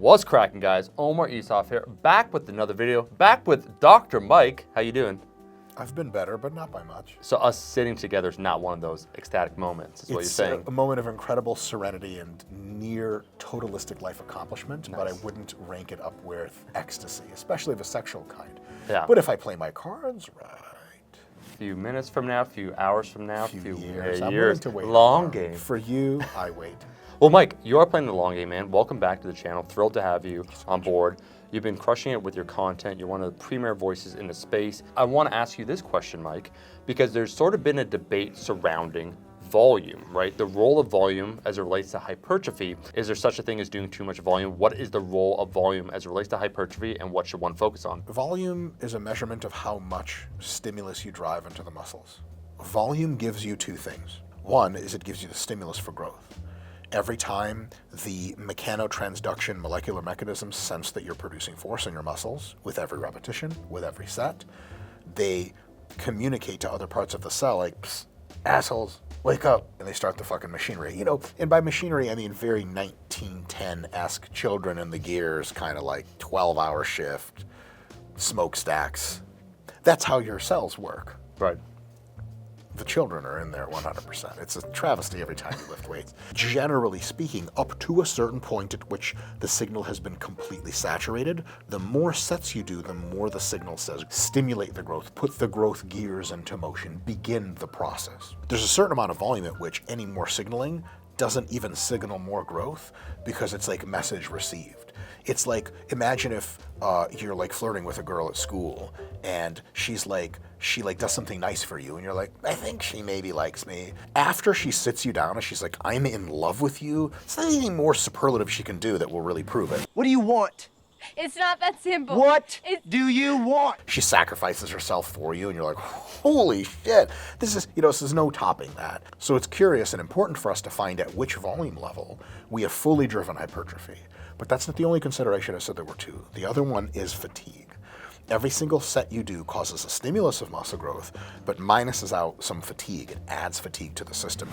What's cracking, guys? Omar Isov here, back with another video, back with Dr. Mike. How you doing? I've been better, but not by much. So us sitting together is not one of those ecstatic moments, is what you're saying. It's a moment of incredible serenity and near totalistic life accomplishment, but I wouldn't rank it up with ecstasy, especially of a sexual kind. Yeah. But if I play my cards right, A few minutes from now, a few hours from now, a few years, I'm willing years. to wait. Long game. For you, I wait. Well, Mike, you are playing the long game, man. Welcome back to the channel. Thrilled to have you on board. You've been crushing it with your content. You're one of the premier voices in the space. I want to ask you this question, Mike, because there's sort of been a debate surrounding volume, right? The role of volume as it relates to hypertrophy. Is there such a thing as doing too much volume? What is the role of volume as it relates to hypertrophy, and what should one focus on? Volume is a measurement of how much stimulus you drive into the muscles. Volume gives you two things. One is it gives you the stimulus for growth. Every time the mechanotransduction molecular mechanisms sense that you're producing force in your muscles, with every repetition, with every set, they communicate to other parts of the cell like, psst, assholes, wake up, and they start the fucking machinery. You know, and by machinery, I mean very 1910-esque children in the gears, kind of like 12-hour shift, smokestacks. That's how your cells work. Right. The children are in there 100%. It's a travesty every time you lift weights. Generally speaking, up to a certain point at which the signal has been completely saturated, the more sets you do, the more the signal says, stimulate the growth, put the growth gears into motion, begin the process. There's a certain amount of volume at which any more signaling doesn't even signal more growth because it's like message received. It's like, imagine if you're like flirting with a girl at school and she does something nice for you and you're like, I think she maybe likes me. After she sits you down and she's like, I'm in love with you, it's not anything more superlative she can do that will really prove it. What do you want? It's not that simple. What do you want? She sacrifices herself for you and you're like, holy shit. This is no topping that. So it's curious and important for us to find at which volume level we have fully driven hypertrophy. But that's not the only consideration. I said there were two. The other one is fatigue. Every single set you do causes a stimulus of muscle growth, but minuses out some fatigue. It adds fatigue to the system.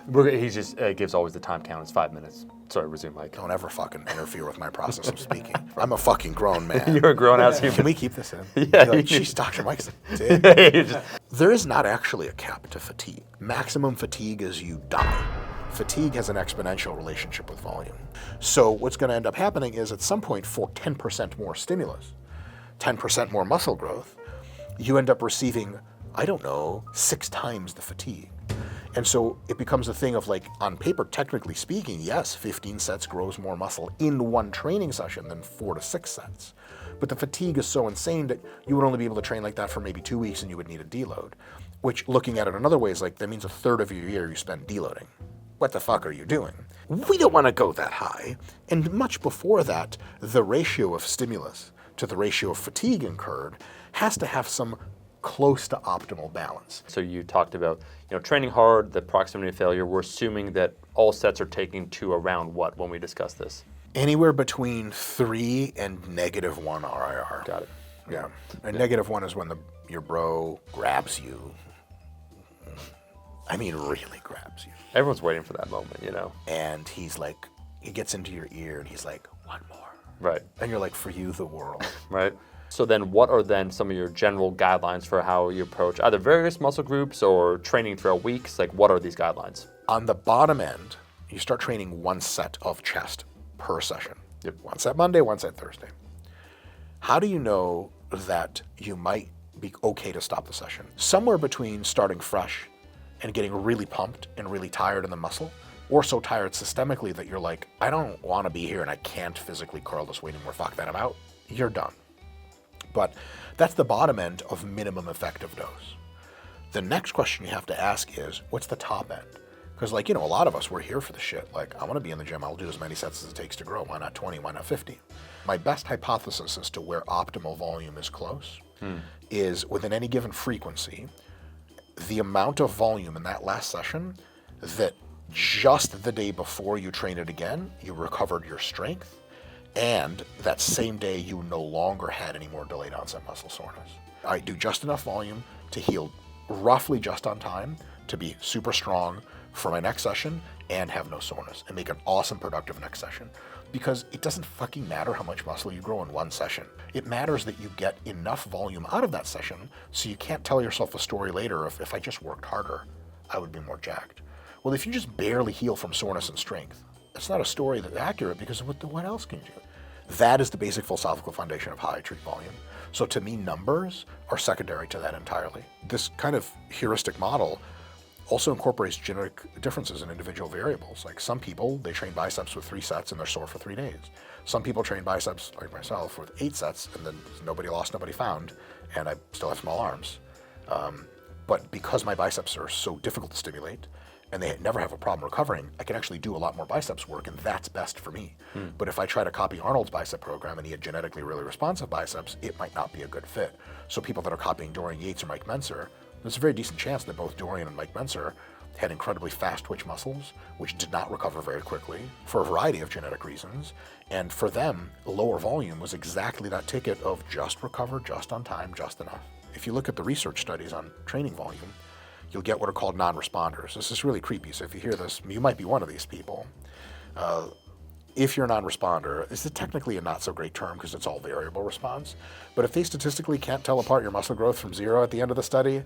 He just gives always the time count. It's 5 minutes. Sorry, resume, Mike. Don't ever fucking interfere with my process of speaking. I'm a fucking grown man. You're a grown-ass human. Can we keep this in? Yeah. Like, jeez, Dr. Mike's a dick. There is not actually a cap to fatigue. Maximum fatigue is you die. Fatigue has an exponential relationship with volume. So what's going to end up happening is at some point for 10% more stimulus, 10% more muscle growth, you end up receiving, 6 times the fatigue. And so it becomes a thing of like, on paper, technically speaking, yes, 15 sets grows more muscle in one training session than 4 to 6 sets. But the fatigue is so insane that you would only be able to train like that for maybe 2 weeks and you would need a deload. Which, looking at it another way, is like, that means a third of your year you spend deloading. What the fuck are you doing? We don't want to go that high. And much before that, the ratio of stimulus to the ratio of fatigue incurred has to have some close to optimal balance. So you talked about, training hard, the proximity of failure. We're assuming that all sets are taking to around what when we discuss this? Anywhere between 3 and -1 RIR. Got it. Yeah. And -1 is when your bro grabs you. I mean, really grabs you. Everyone's waiting for that moment, And he's like, he gets into your ear and he's like, one more. Right. And you're like, for you, the world. Right. So then what are then some of your general guidelines for how you approach either various muscle groups or training throughout weeks? Like, what are these guidelines? On the bottom end, you start training 1 set of chest per session. Yep. 1 set Monday, 1 set Thursday. How do you know that you might be okay to stop the session? Somewhere between starting fresh and getting really pumped and really tired in the muscle, or so tired systemically that you're like, I don't want to be here and I can't physically curl this weight anymore, fuck that, I'm out, you're done. But that's the bottom end of minimum effective dose. The next question you have to ask is, what's the top end? Because a lot of us, we're here for the shit. Like, I want to be in the gym, I'll do as many sets as it takes to grow. Why not 20, why not 50? My best hypothesis as to where optimal volume is close is within any given frequency, the amount of volume in that last session that just the day before you train it again, you recovered your strength, and that same day you no longer had any more delayed onset muscle soreness. I do just enough volume to heal roughly just on time to be super strong for my next session and have no soreness and make an awesome productive next session. Because it doesn't fucking matter how much muscle you grow in one session. It matters that you get enough volume out of that session so you can't tell yourself a story later of, if I just worked harder, I would be more jacked. Well, if you just barely heal from soreness and strength, that's not a story that's accurate, because what else can you do? That is the basic philosophical foundation of how I treat volume. So to me, numbers are secondary to that entirely. This kind of heuristic model also incorporates genetic differences in individual variables. Like some people, they train biceps with 3 sets and they're sore for 3 days. Some people train biceps, like myself, with 8 sets and then nobody lost, nobody found, and I still have small arms. But because my biceps are so difficult to stimulate and they never have a problem recovering, I can actually do a lot more biceps work, and that's best for me. But if I try to copy Arnold's bicep program and he had genetically really responsive biceps, it might not be a good fit. So people that are copying Dorian Yates or Mike Mentzer, there's a very decent chance that both Dorian and Mike Mentzer had incredibly fast twitch muscles, which did not recover very quickly for a variety of genetic reasons. And for them, lower volume was exactly that ticket of just recover, just on time, just enough. If you look at the research studies on training volume, you'll get what are called non-responders. This is really creepy, so if you hear this, you might be one of these people. If you're a non-responder, this is technically a not so great term because it's all variable response, but if they statistically can't tell apart your muscle growth from 0 at the end of the study,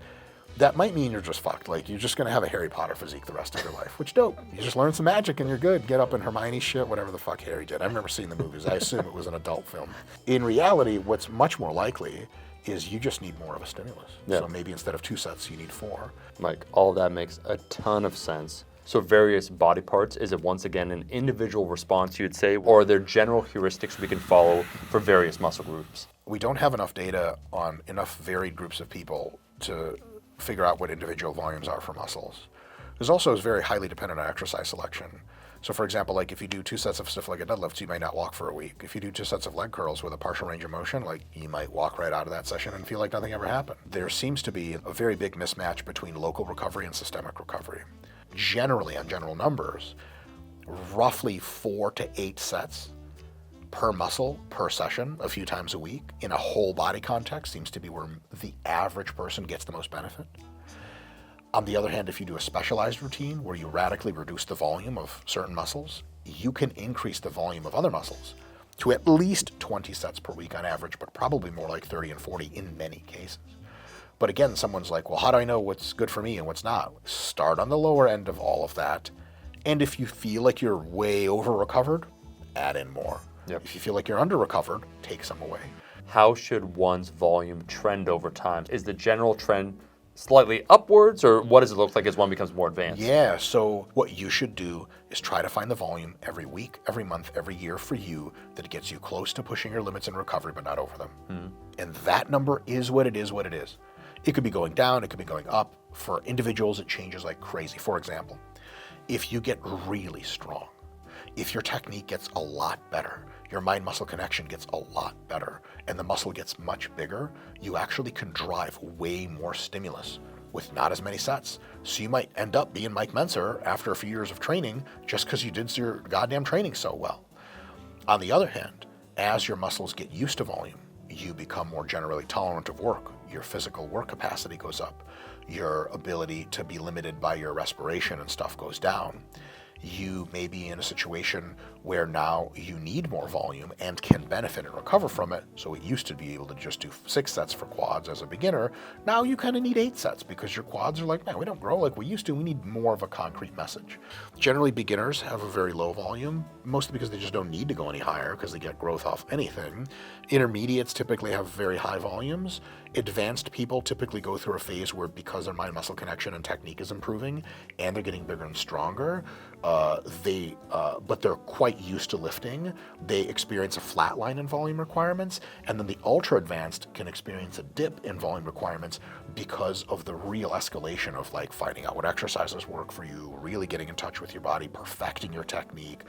that might mean you're just fucked. Like, you're just gonna have a Harry Potter physique the rest of your life, which dope. You just learn some magic and you're good. Get up in Hermione shit, whatever the fuck Harry did. I've never seen the movies. I assume it was an adult film. In reality, what's much more likely is you just need more of a stimulus. Yeah. So maybe instead of 2 sets, you need 4. Mike, all of that makes a ton of sense. So various body parts, is it once again an individual response, you'd say, or are there general heuristics we can follow for various muscle groups? We don't have enough data on enough varied groups of people to figure out what individual volumes are for muscles. This also is very highly dependent on exercise selection. So for example, like if you do 2 sets of stiff-legged deadlifts, you might not walk for a week. If you do 2 sets of leg curls with a partial range of motion, like you might walk right out of that session and feel like nothing ever happened. There seems to be a very big mismatch between local recovery and systemic recovery. Generally, on general numbers, roughly 4 to 8 sets per muscle per session a few times a week in a whole body context seems to be where the average person gets the most benefit. On the other hand, if you do a specialized routine where you radically reduce the volume of certain muscles, you can increase the volume of other muscles to at least 20 sets per week on average, but probably more like 30 and 40 in many cases. But again, someone's like, well, how do I know what's good for me and what's not? Start on the lower end of all of that. And if you feel like you're way over recovered, add in more. Yep. If you feel like you're under recovered, take some away. How should one's volume trend over time? Is the general trend slightly upwards, or what does it look like as one becomes more advanced? Yeah, so what you should do is try to find the volume every week, every month, every year for you that gets you close to pushing your limits in recovery, but not over them. And that number is what it is, what it is. It could be going down, it could be going up. For individuals, it changes like crazy. For example, if you get really strong, if your technique gets a lot better, your mind-muscle connection gets a lot better, and the muscle gets much bigger, you actually can drive way more stimulus with not as many sets. So you might end up being Mike Mentzer after a few years of training just because you did your goddamn training so well. On the other hand, as your muscles get used to volume, you become more generally tolerant of work. Your physical work capacity goes up. Your ability to be limited by your respiration and stuff goes down. You may be in a situation where now you need more volume and can benefit and recover from it. So it used to be able to just do 6 sets for quads as a beginner. Now you kind of need 8 sets because your quads are like, man, we don't grow like we used to. We need more of a concrete message. Generally, beginners have a very low volume, mostly because they just don't need to go any higher because they get growth off anything. Intermediates typically have very high volumes. Advanced people typically go through a phase where, because their mind-muscle connection and technique is improving and they're getting bigger and stronger, but they're quite used to lifting, they experience a flat line in volume requirements, and then the ultra-advanced can experience a dip in volume requirements because of the real escalation of like finding out what exercises work for you, really getting in touch with your body, perfecting your technique.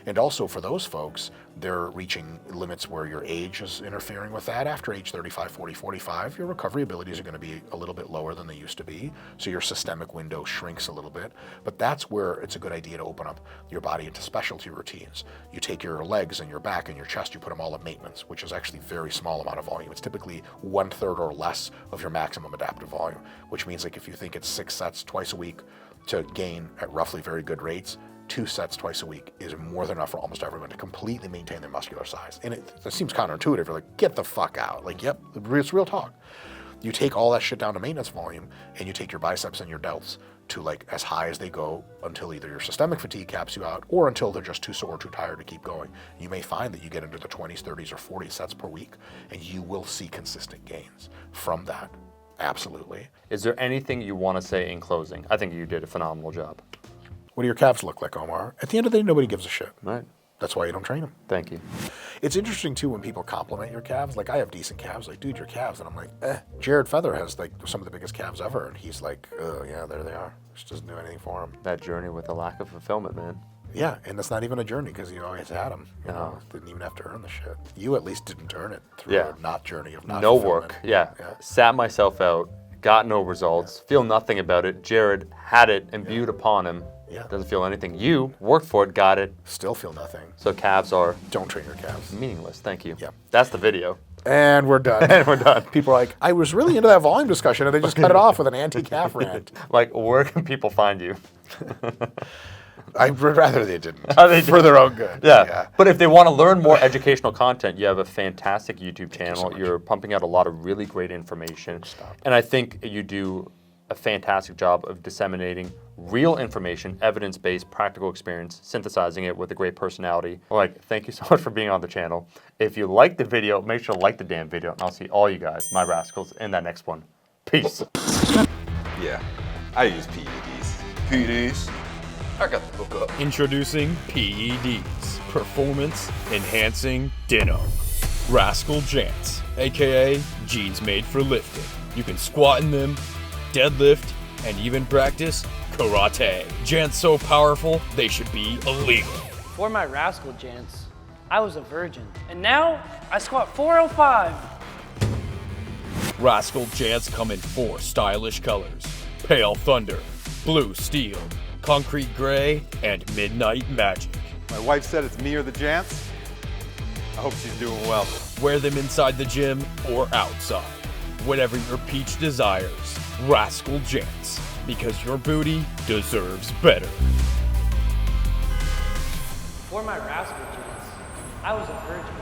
And also for those folks, they're reaching limits where your age is interfering with that. After age 35, 40, 45, your recovery abilities are going to be a little bit lower than they used to be. So your systemic window shrinks a little bit. But that's where it's a good idea to open up your body into specialty routines. You take your legs and your back and your chest, you put them all at maintenance, which is actually a very small amount of volume. It's typically 1/3 or less of your maximum adaptive volume, which means like if you think it's 6 sets twice a week to gain at roughly very good rates, 2 sets twice a week is more than enough for almost everyone to completely maintain their muscular size. And it seems counterintuitive. You're like, get the fuck out. Like, yep, it's real talk. You take all that shit down to maintenance volume, and you take your biceps and your delts to like as high as they go until either your systemic fatigue caps you out or until they're just too sore, too tired to keep going. You may find that you get into the 20s, 30s, or 40 sets per week, and you will see consistent gains from that. Absolutely. Is there anything you want to say in closing? I think you did a phenomenal job. What do your calves look like, Omar? At the end of the day, nobody gives a shit. Right. That's why you don't train them. Thank you. It's interesting too when people compliment your calves. Like, I have decent calves. Like, dude, your calves. And I'm like, Jared Feather has like some of the biggest calves ever. And he's like, oh yeah, there they are. Just doesn't do anything for him. That journey with a lack of fulfillment, man. Yeah, and that's not even a journey because you always had them. You know, didn't even have to earn the shit. You at least didn't earn it through a not journey of not no fulfillment. work. Yeah. Sat myself out, got no results, feel nothing about it. Jared had it imbued upon him. Yeah. Doesn't feel anything. You worked for it, got it. Still feel nothing. So calves are Don't train your calves. meaningless. Thank you. Yeah. That's the video. And we're done. And we're done. People are like, I was really into that volume discussion, and they just cut it off with an anti-calf rant. Like, where can people find you? I would rather they didn't. They for their own good. Yeah. But if they want to learn more educational content, you have a fantastic YouTube channel. much. You're pumping out a lot of really great information. And I think you do a fantastic job of disseminating real information, evidence-based, practical experience, synthesizing it with a great personality. Like, thank you so much for being on the channel. If you liked the video, make sure to like the damn video, and I'll see all you guys, my rascals, in that next one. Peace. Yeah, I use PEDs. PEDs? I got the hook up. Introducing PEDs, Performance Enhancing Dino. Rascal Jants, aka jeans made for lifting. You can squat in them, deadlift, and even practice karate. Jants so powerful, they should be illegal. Before my Rascal Jants, I was a virgin. And now, I squat 405. Rascal Jants come in 4 stylish colors: Pale Thunder, Blue Steel, Concrete Gray, and Midnight Magic. My wife said it's me or the Jants. I hope she's doing well. Wear them inside the gym or outside. Whatever your peach desires, Rascal Jants, because your booty deserves better. Before my Rascal Jants, I was a virgin.